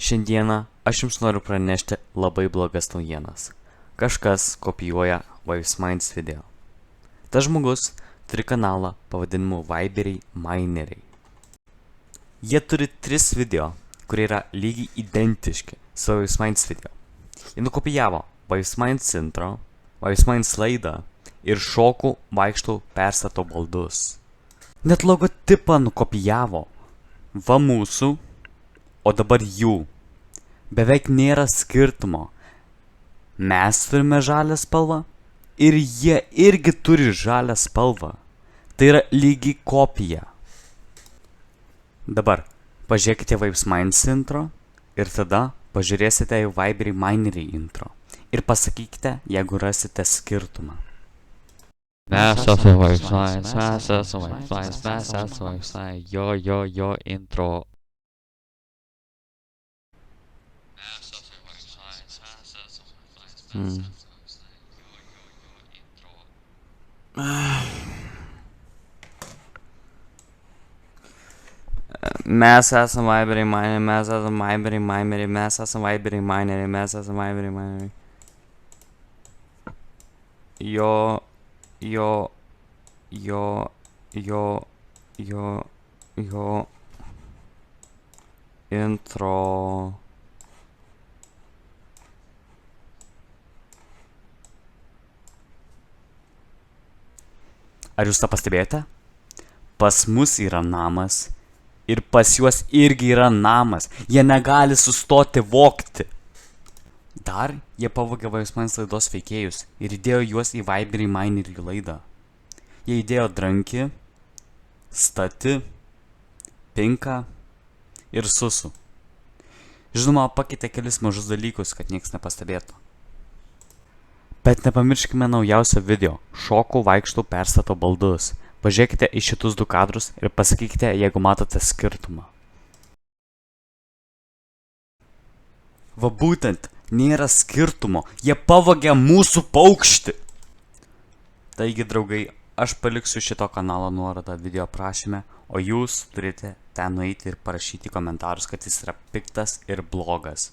Šiandieną aš jums noriu pranešti labai blogas naujienas. Kažkas kopijuoja Wavesminds video. Tas žmogus turi kanalą pavadinimu Viberiai Mineriai. Jie turi 3 video, kurie yra lygiai identiški su Wavesminds video. Jie nukopijavo Wavesminds intro, Wavesminds laidą ir šokų vaikštų perstato baldus. Net logotipą nukopijavo. Va mūsų, o dabar jų. Beveik nėra skirtumo. Mes turime žalią spalvą ir jie irgi turi žalią spalvą. Tai yra lygiai kopija. Dabar pažiūrėkite Wavesminds intro ir tada pažiūrėsite į Viberiai Mineriai intro. Ir pasakykite, jeigu rasite skirtumą. Mes esame Wavesminds, mes esame Wavesminds, mes esame Wavesminds, jo intro. Mes esame Viberiai Mineriai, mes esame Viberiai Mineriai, mes esame Viberiai Mineriai, mes esame Viberiai Mineriai. Jo intro. Ar jūs tą pastebėjote? Pas mus yra namas ir pas juos irgi yra namas. Jie negali sustoti vogti. Dar jie pavogė Wavesminds laidos veikėjus ir įdėjo juos į Viberiai Mineriai laidą. Jie įdėjo drankį, stati, pinką ir susų. Žinoma, pakeitė kelis mažus dalykus, kad nieks nepastebėtų. Bet nepamirškime naujausio video – šokų vaikštų perstato baldus. Pažiūrėkite į šitus 2 kadrus ir pasakykite, jeigu matote skirtumą. Va būtent, nėra skirtumo, jie pavogė mūsų paukštį. Taigi, draugai, aš paliksiu šito kanalo nuorodą video aprašyme, o jūs turite ten nueiti ir parašyti komentarus, kad jis yra piktas ir blogas.